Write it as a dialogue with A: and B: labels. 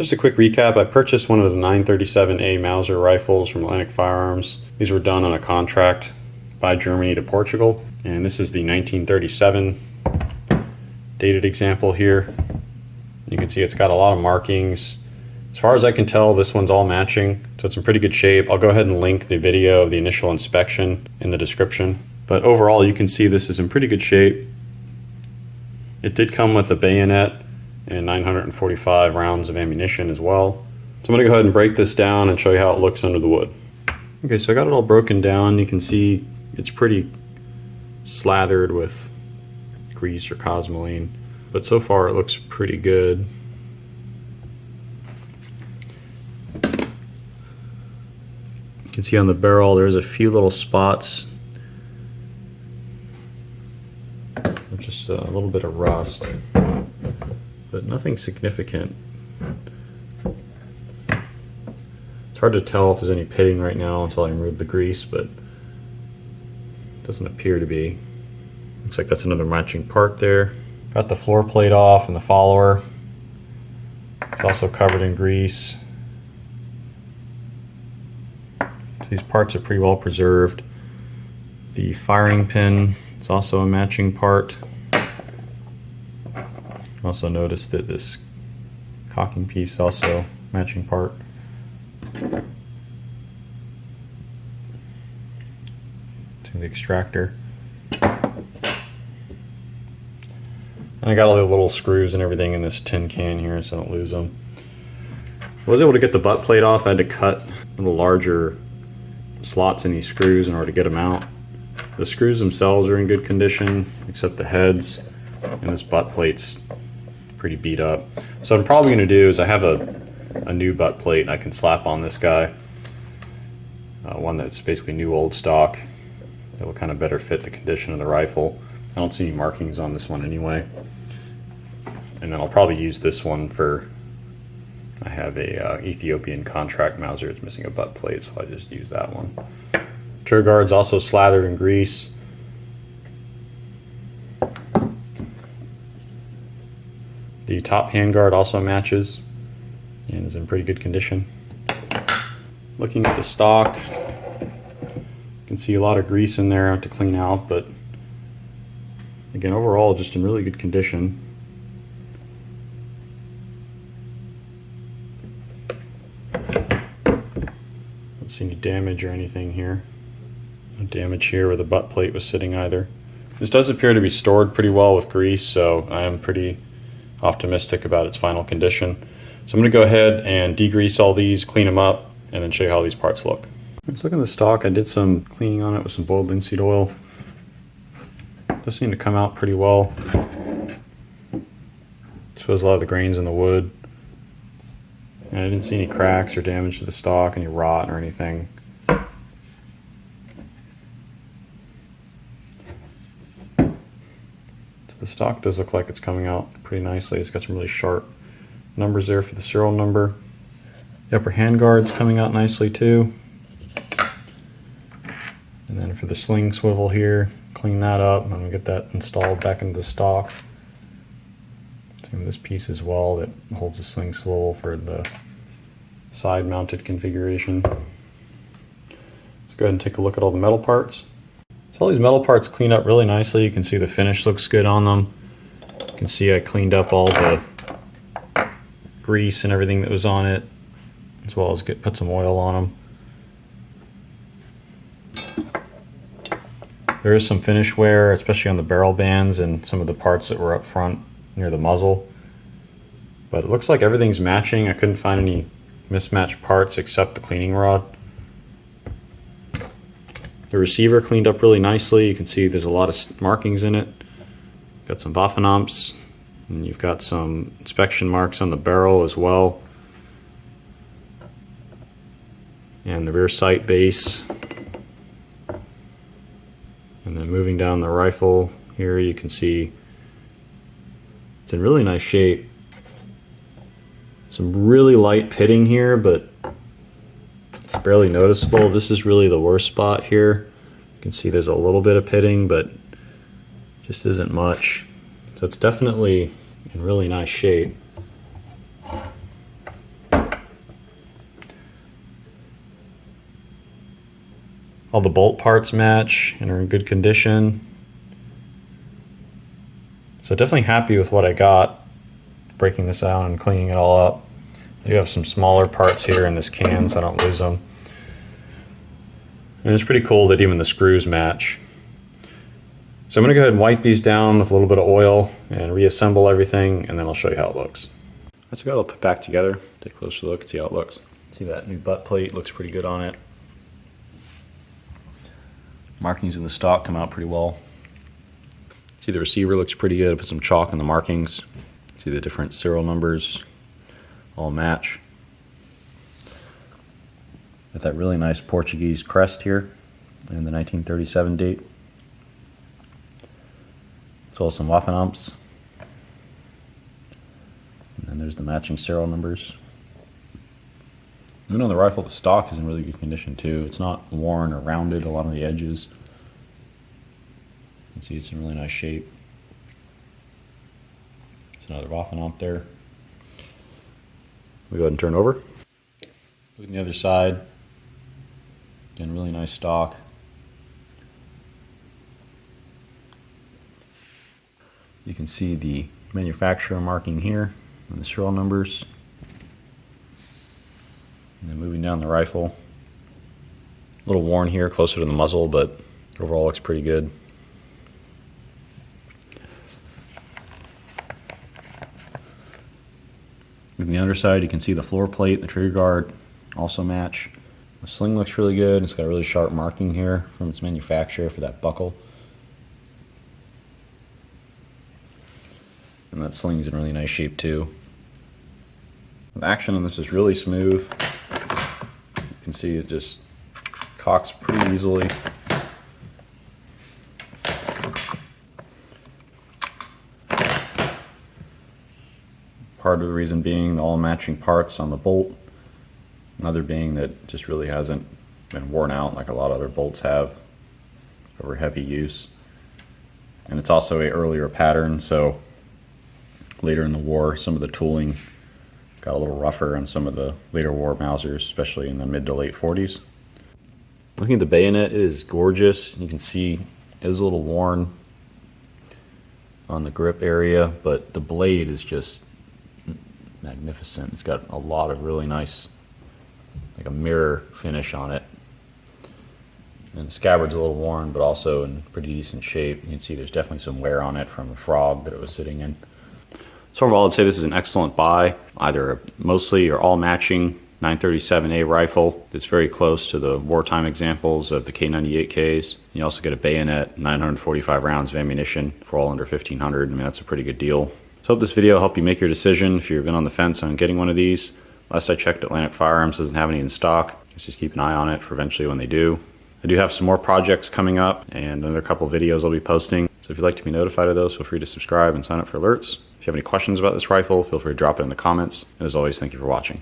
A: Just a quick recap, I purchased one of the 937A Mauser rifles from Atlantic Firearms. These were done on a contract by Germany to Portugal, and this is the 1937 dated example here. You can see it's got a lot of markings. As far as I can tell, this one's all matching, so it's in pretty good shape. I'll go ahead and link the video of the initial inspection in the description. But overall, you can see this is in pretty good shape. It did come with a bayonet and 945 rounds of ammunition as well. So I'm going to go ahead and break this down and show you how it looks under the wood. Okay, so I got it all broken down. You can see it's pretty slathered with grease or cosmoline, but so far it looks pretty good. You can see on the barrel there's a few little spots, just a little bit of rust, but nothing significant. It's hard to tell if there's any pitting right now until I remove the grease, but it doesn't appear to be. Looks like that's another matching part there. Got the floor plate off and the follower. It's also covered in grease. These parts are pretty well preserved. The firing pin is also a matching part. Also noticed that this cocking piece also matching part. To the extractor. And I got all the little screws and everything in this tin can here so I don't lose them. I was able to get the butt plate off. I had to cut little larger slots in these screws in order to get them out. The screws themselves are in good condition, except the heads, and this butt plate's pretty beat up. So what I'm probably going to do is I have a new butt plate I can slap on this guy. One that's basically new old stock that will kind of better fit the condition of the rifle. I don't see any markings on this one anyway. And then I'll probably use this one for, I have a Ethiopian contract Mauser. It's missing a butt plate, so I just use that one. Trigger guard's also slathered in grease. The top handguard also matches and is in pretty good condition. Looking at the stock, you can see a lot of grease in there to clean out, but again, overall, just in really good condition. Don't see any damage or anything here. No damage here where the butt plate was sitting either. This does appear to be stored pretty well with grease, so I am pretty optimistic about its final condition. So I'm going to go ahead and degrease all these, clean them up, and then show you how these parts look. Let's look at the stock. I did some cleaning on it with some boiled linseed oil. Does seem to come out pretty well. Shows a lot of the grains in the wood. And I didn't see any cracks or damage to the stock, any rot or anything. The stock does look like it's coming out pretty nicely. It's got some really sharp numbers there for the serial number. The upper handguard's coming out nicely too. And then for the sling swivel here, clean that up and we'll get that installed back into the stock. Same with this piece as well that holds the sling swivel for the side mounted configuration. Let's go ahead and take a look at all the metal parts. All these metal parts clean up really nicely. You can see the finish looks good on them. You can see I cleaned up all the grease and everything that was on it, as well as put some oil on them. There is some finish wear, especially on the barrel bands and some of the parts that were up front near the muzzle. But it looks like everything's matching. I couldn't find any mismatched parts except the cleaning rod. The receiver cleaned up really nicely. You can see there's a lot of markings in it. Got some Waffenamps, and you've got some inspection marks on the barrel as well. And the rear sight base. And then moving down the rifle here, you can see it's in really nice shape. Some really light pitting here, but barely noticeable. This is really the worst spot here. You can see there's a little bit of pitting, but just isn't much. So it's definitely in really nice shape. All the bolt parts match and are in good condition. So definitely happy with what I got, breaking this out and cleaning it all up. I do have some smaller parts here in this can so I don't lose them. And it's pretty cool that even the screws match. So I'm going to go ahead and wipe these down with a little bit of oil and reassemble everything, and then I'll show you how it looks. Let's go put it back together, take a closer look and see how it looks. See that new butt plate looks pretty good on it. Markings in the stock come out pretty well. See the receiver looks pretty good. Put some chalk in the markings. See the different serial numbers all match. Got that really nice Portuguese crest here and the 1937 date. As well as some Waffenamps. And then there's the matching serial numbers. Even on the rifle, the stock is in really good condition too. It's not worn or rounded, a lot of the edges. You can see it's in really nice shape. There's another Waffenamp there. We go ahead and turn over. Look on the other side. Again, really nice stock. You can see the manufacturer marking here and the serial numbers. And then moving down the rifle. A little worn here, closer to the muzzle, but overall looks pretty good. On the underside, you can see the floor plate, the trigger guard also match. The sling looks really good. It's got a really sharp marking here from its manufacturer for that buckle. And that sling's in really nice shape too. The action on this is really smooth. You can see it just cocks pretty easily. Part of the reason being the all matching parts on the bolt. Another being that just really hasn't been worn out like a lot of other bolts have over heavy use. And it's also a earlier pattern, so later in the war some of the tooling got a little rougher on some of the later war Mausers, especially in the mid to late 40s. Looking at the bayonet, it is gorgeous. You can see it is a little worn on the grip area, but the blade is just magnificent. It's got a lot of really nice, like a mirror finish on it. And the scabbard's a little worn, but also in pretty decent shape. You can see there's definitely some wear on it from the frog that it was sitting in. So overall, I'd say this is an excellent buy, either a mostly or all matching 937A rifle that's very close to the wartime examples of the K98Ks. You also get a bayonet, 945 rounds of ammunition for all under 1,500. I mean, that's a pretty good deal. So I hope this video helped you make your decision if you've been on the fence on getting one of these. Last I checked, Atlantic Firearms doesn't have any in stock. Let's just keep an eye on it for eventually when they do. I do have some more projects coming up and another couple of videos I'll be posting. So if you'd like to be notified of those, feel free to subscribe and sign up for alerts. If you have any questions about this rifle, feel free to drop it in the comments. And as always, thank you for watching.